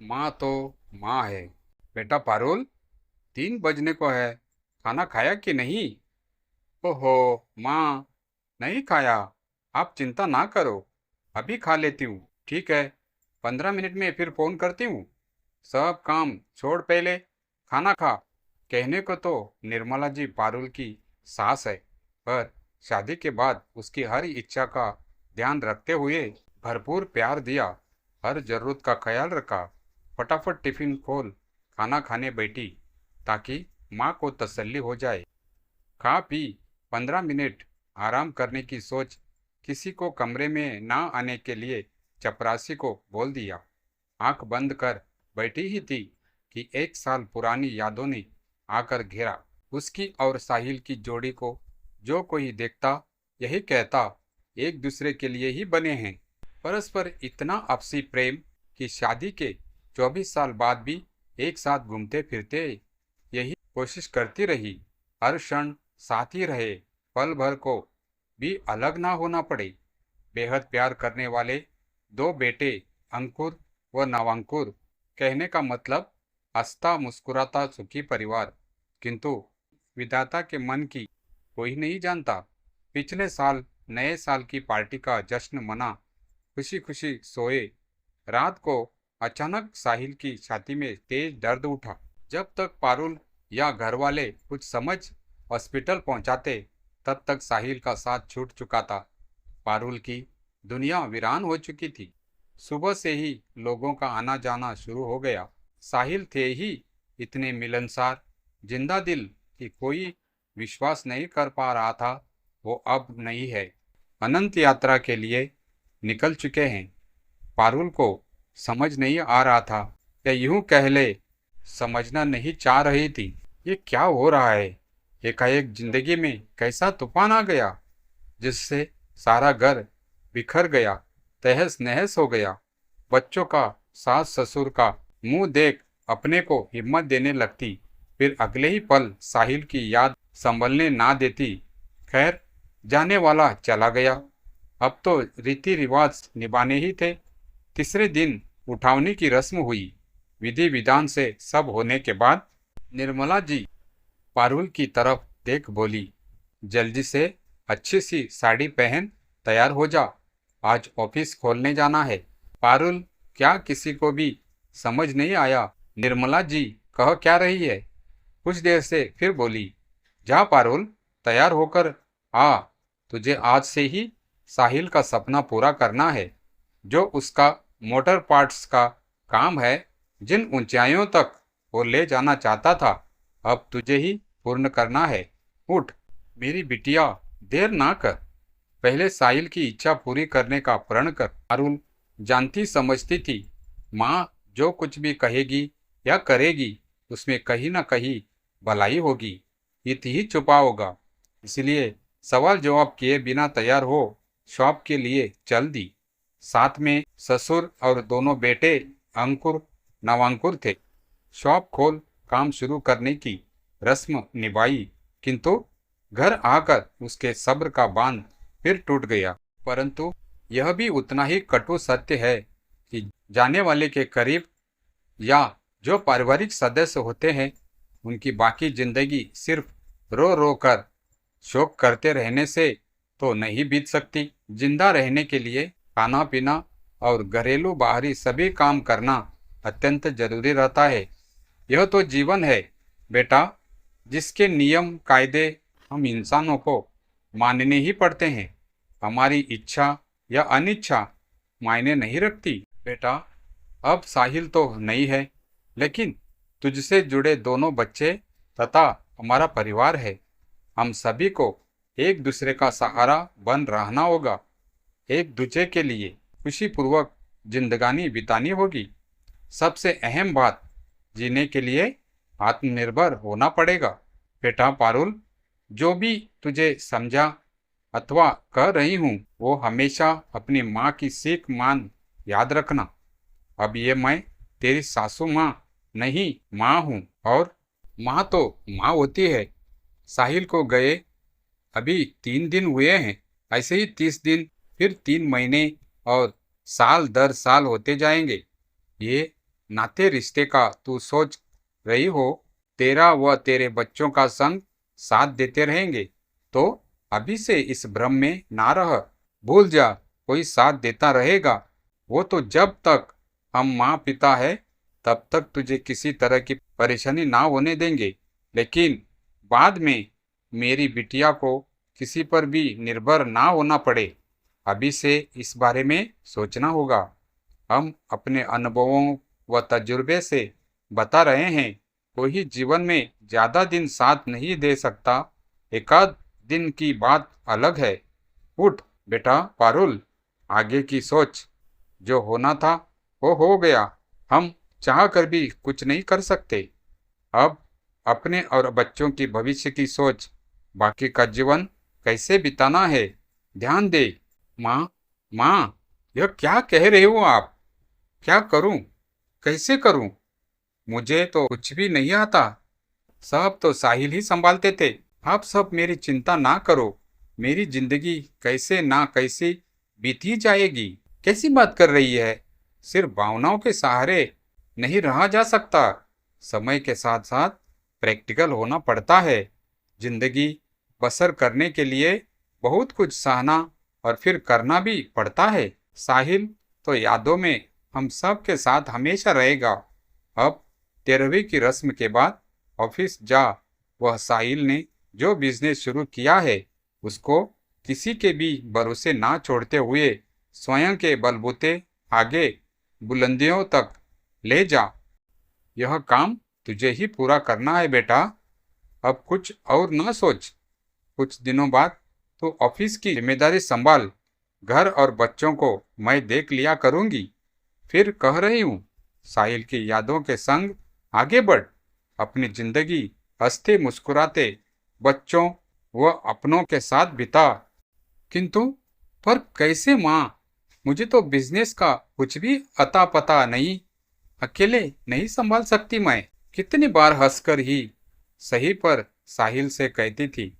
माँ तो माँ है। बेटा पारुल, 3 बजने को है। खाना खाया कि नहीं? ओहो माँ, नहीं खाया। आप चिंता ना करो, अभी खा लेती हूँ। ठीक है, 15 मिनट में फिर फोन करती हूँ। सब काम छोड़ पहले खाना खा। कहने को तो निर्मला जी पारुल की सास है, पर शादी के बाद उसकी हर इच्छा का ध्यान रखते हुए भरपूर प्यार दिया, हर जरूरत का ख्याल रखा। फटाफट टिफिन खोल खाना खाने बैठी ताकि माँ को तसल्ली हो जाए। खा पी 15 मिनट आराम करने की सोच किसी को कमरे में ना आने के लिए चपरासी को बोल दिया। आंख बंद कर बैठी ही थी कि 1 साल पुरानी यादों ने आकर घेरा। उसकी और साहिल की जोड़ी को जो कोई देखता यही कहता, एक दूसरे के लिए ही बने हैं। परस्पर इतना आपसी प्रेम कि शादी के 24 साल बाद भी एक साथ घूमते फिरते यही कोशिश करती रही, हर क्षण साथ ही रहे, पल भर को भी अलग ना होना पड़े। बेहद प्यार करने वाले दो बेटे अंकुर व नवांकुर, कहने का मतलब हंसता मुस्कुराता सुखी परिवार। किंतु विधाता के मन की कोई नहीं जानता। पिछले साल नए साल की पार्टी का जश्न मना खुशी खुशी सोए, रात को अचानक साहिल की छाती में तेज दर्द उठा। जब तक पारुल या घर वाले कुछ समझ हॉस्पिटल पहुंचाते, तब तक साहिल का साथ छूट चुका था। पारुल की दुनिया वीरान हो चुकी थी। सुबह से ही लोगों का आना जाना शुरू हो गया। साहिल थे ही इतने मिलनसार, जिंदा दिल कि कोई विश्वास नहीं कर पा रहा था वो अब नहीं है। अनंत यात्रा के लिए निकल चुके हैं। पारुल को समझ नहीं आ रहा था, या यूं कह ले समझना नहीं चाह रही थी। ये क्या हो रहा है? एकाएक जिंदगी में कैसा तूफान आ गया जिससे सारा घर बिखर गया, तहस नहस हो गया। बच्चों का, सास ससुर का मुंह देख अपने को हिम्मत देने लगती, फिर अगले ही पल साहिल की याद संभलने ना देती। खैर, जाने वाला चला गया, अब तो रीति रिवाज निभाने ही थे। तीसरे दिन उठावनी की रस्म हुई। विधि विधान से सब होने के बाद निर्मला जी पारुल की तरफ देख बोली, जल्दी से अच्छी सी साड़ी पहन तैयार हो जा, आज ऑफिस खोलने जाना है। पारुल क्या किसी को भी समझ नहीं आया निर्मला जी कह क्या रही है। कुछ देर से फिर बोली, जा पारुल, तैयार होकर आ, तुझे आज से ही साहिल का सपना पूरा करना है। जो उसका मोटर पार्ट्स का काम है, जिन ऊंचाइयों तक वो ले जाना चाहता था, अब तुझे ही पूर्ण करना है। उठ मेरी बिटिया, देर ना कर, पहले साहिल की इच्छा पूरी करने का प्रण कर। पारुल जानती समझती थी, माँ जो कुछ भी कहेगी या करेगी उसमें कहीं ना कहीं भलाई होगी, हित ही छुपा होगा। इसलिए सवाल जवाब किए बिना तैयार हो शॉप के लिए चल दी। साथ में ससुर और दोनों बेटे अंकुर नवांकुर थे। शॉप खोल काम शुरू करने की रस्म निभाई, किंतु घर आकर उसके सब्र का बांध फिर टूट गया। परंतु यह भी उतना ही कटु सत्य है कि जाने वाले के करीब या जो पारिवारिक सदस्य होते हैं, उनकी बाकी जिंदगी सिर्फ रो रो कर शोक करते रहने से तो नहीं बीत सकती। जिंदा रहने के लिए खाना पीना और घरेलू बाहरी सभी काम करना अत्यंत जरूरी रहता है। यह तो जीवन है बेटा, जिसके नियम कायदे हम इंसानों को मानने ही पड़ते हैं। हमारी इच्छा या अनिच्छा मायने नहीं रखती। बेटा, अब साहिल तो नहीं है, लेकिन तुझसे जुड़े दोनों बच्चे तथा हमारा परिवार है। हम सभी को एक दूसरे का सहारा बन रहना होगा। एक दूसरे के लिए खुशीपूर्वक जिंदगानी बितानी होगी। सबसे अहम बात, जीने के लिए आत्मनिर्भर होना पड़ेगा। बेटा पारुल, जो भी तुझे समझा अथवा कह रही हूँ वो हमेशा अपनी माँ की सीख मान याद रखना। अब ये मैं तेरी सासू माँ नहीं, माँ हूँ, और माँ तो माँ होती है। साहिल को गए अभी 3 दिन हुए हैं, ऐसे ही 30 दिन, फिर 3 महीने और साल दर साल होते जाएंगे। ये नाते रिश्ते का तू सोच रही हो, तेरा व तेरे बच्चों का संग साथ देते रहेंगे, तो अभी से इस भ्रम में ना रह। भूल जा, कोई साथ देता रहेगा। वो तो जब तक हम माँ पिता है तब तक तुझे किसी तरह की परेशानी ना होने देंगे, लेकिन बाद में मेरी बिटिया को किसी पर भी निर्भर ना होना पड़े। अभी से इस बारे में सोचना होगा। हम अपने अनुभवों व तजुर्बे से बता रहे हैं, कोई जीवन में ज्यादा दिन साथ नहीं दे सकता, एकाध दिन की बात अलग है। उठ बेटा पारुल, आगे की सोच। जो होना था वो हो गया, हम चाह कर भी कुछ नहीं कर सकते। अब अपने और बच्चों की भविष्य की सोच, बाकी का जीवन कैसे बिताना है, ध्यान दे। माँ, माँ, यह क्या कह रहे हो आप? क्या करूं, कैसे करूं? मुझे तो कुछ भी नहीं आता। सब तो साहिल ही संभालते थे। आप सब मेरी चिंता ना करो। मेरी जिंदगी कैसे ना कैसी बीत ही जाएगी। कैसी बात कर रही है? सिर्फ भावनाओं के सहारे नहीं रहा जा सकता। समय के साथ साथ प्रैक्टिकल होना पड़ता है। जिंदगी बसर करने के लिए बहुत कुछ सहना और फिर करना भी पड़ता है। साहिल तो यादों में हम सब के साथ हमेशा रहेगा। अब 13वीं की रस्म के बाद ऑफिस जा। वह साहिल ने जो बिजनेस शुरू किया है उसको किसी के भी भरोसे ना छोड़ते हुए स्वयं के बलबूते आगे बुलंदियों तक ले जा। यह काम तुझे ही पूरा करना है बेटा। अब कुछ और ना सोच। कुछ दिनों बाद तो ऑफिस की जिम्मेदारी संभाल। घर और बच्चों को मैं देख लिया करूंगी। फिर कह रही हूँ, साहिल की यादों के संग आगे बढ़। अपनी जिंदगी हंसते मुस्कुराते बच्चों व अपनों के साथ बिता। किंतु पर कैसे माँ? मुझे तो बिजनेस का कुछ भी अता पता नहीं। अकेले नहीं संभाल सकती मैं। कितनी बार हंसकर ही सही पर साहिल से कहती थी,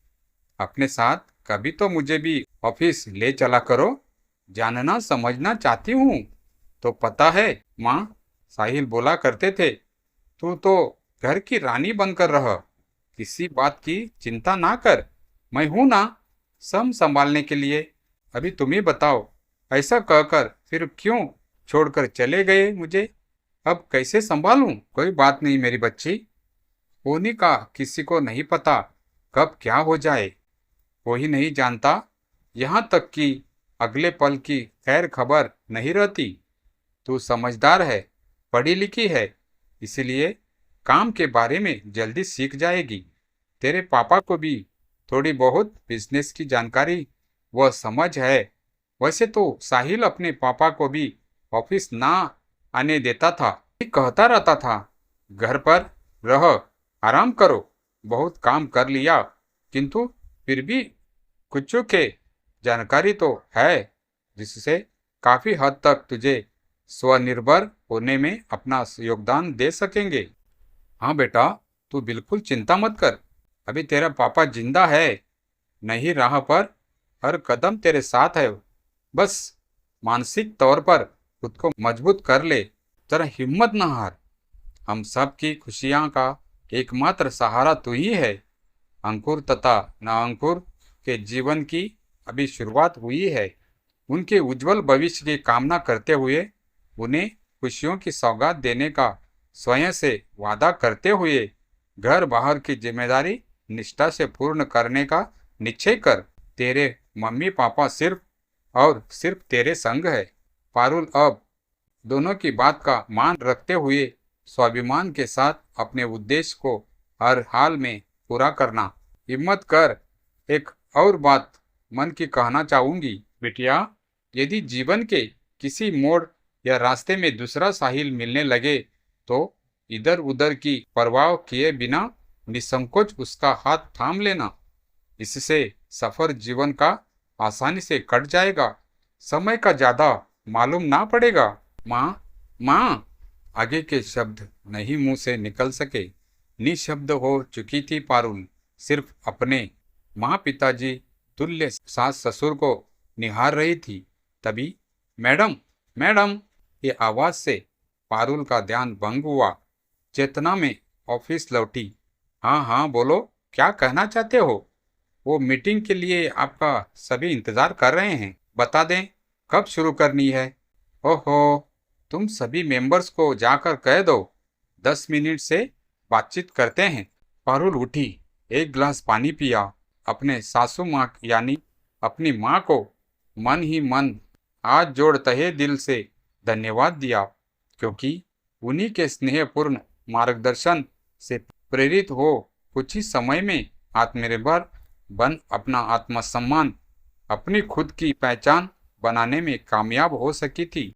अपने साथ कभी तो मुझे भी ऑफिस ले चला करो। जानना समझना चाहती हूँ। तो पता है माँ, साहिल बोला करते थे, तू तो घर की रानी बनकर रह। किसी बात की चिंता ना कर, मैं हूं ना सब संभालने के लिए। अभी तुम ही बताओ, ऐसा कहकर फिर क्यों छोड़कर चले गए मुझे? अब कैसे संभालूं? कोई बात नहीं मेरी बच्ची। होने का किसी को नहीं पता कब क्या हो जाए, कोई नहीं जानता। यहाँ तक कि अगले पल की खैर खबर नहीं रहती। तू समझदार है, पढ़ी लिखी है, इसलिए काम के बारे में जल्दी सीख जाएगी। तेरे पापा को भी थोड़ी बहुत बिजनेस की जानकारी व समझ है। वैसे तो साहिल अपने पापा को भी ऑफिस ना आने देता था। कहता रहता था, घर पर रह, आराम करो, बहुत काम कर लिया। किंतु फिर भी कुछ के जानकारी तो है जिससे काफी हद तक तुझे स्वनिर्भर होने में अपना योगदान दे सकेंगे। हाँ बेटा, तू बिल्कुल चिंता मत कर। अभी तेरा पापा जिंदा है, नहीं राह पर हर कदम तेरे साथ है। बस मानसिक तौर पर खुद को मजबूत कर ले, जरा हिम्मत न हार। हम सब की खुशियाँ का एकमात्र सहारा तू ही है। अंकुर तथा न अंकुर के जीवन की अभी शुरुआत हुई है। उनके उज्जवल भविष्य की कामना करते हुए, उन्हें खुशियों की सौगात देने का स्वयं से वादा करते हुए, घर बाहर की जिम्मेदारी निष्ठा से पूर्ण करने का निश्चय कर। तेरे मम्मी पापा सिर्फ और सिर्फ तेरे संग है। पारुल, अब दोनों की बात का मान रखते हुए स्वाभिमान के साथ अपने उद्देश्य को हर हाल में पूरा करना। हिम्मत कर। एक और बात मन की कहना चाहूंगी बिटिया, यदि जीवन के किसी मोड़ या रास्ते में दूसरा साहिल मिलने लगे तो इधर उधर की परवाह किए बिना निसंकोच उसका हाथ थाम लेना। इससे सफर जीवन का आसानी से कट जाएगा, समय का ज्यादा मालूम ना पड़ेगा। माँ, माँ, आगे के शब्द नहीं मुंह से निकल सके। निशब्द हो चुकी थी पारुल। सिर्फ अपने माँ पिताजी तुल्य सास ससुर को निहार रही थी। तभी मैडम, मैडम, ये आवाज से पारुल का ध्यान भंग हुआ। चेतना में ऑफिस लौटी। हाँ हाँ बोलो, क्या कहना चाहते हो? वो मीटिंग के लिए आपका सभी इंतजार कर रहे हैं। बता दें कब शुरू करनी है? ओहो, तुम सभी मेंबर्स को जाकर कह दो 10 मिनट से बातचीत करते हैं। पारुल उठी, एक गिलास पानी पिया, अपने सासू माँ यानी अपनी माँ को मन ही मन हाथ जोड़ तहे दिल से धन्यवाद दिया, क्योंकि उन्हीं के स्नेहपूर्ण मार्गदर्शन से प्रेरित हो कुछ ही समय में आत्मनिर्भर बन अपना आत्मसम्मान, अपनी खुद की पहचान बनाने में कामयाब हो सकी थी।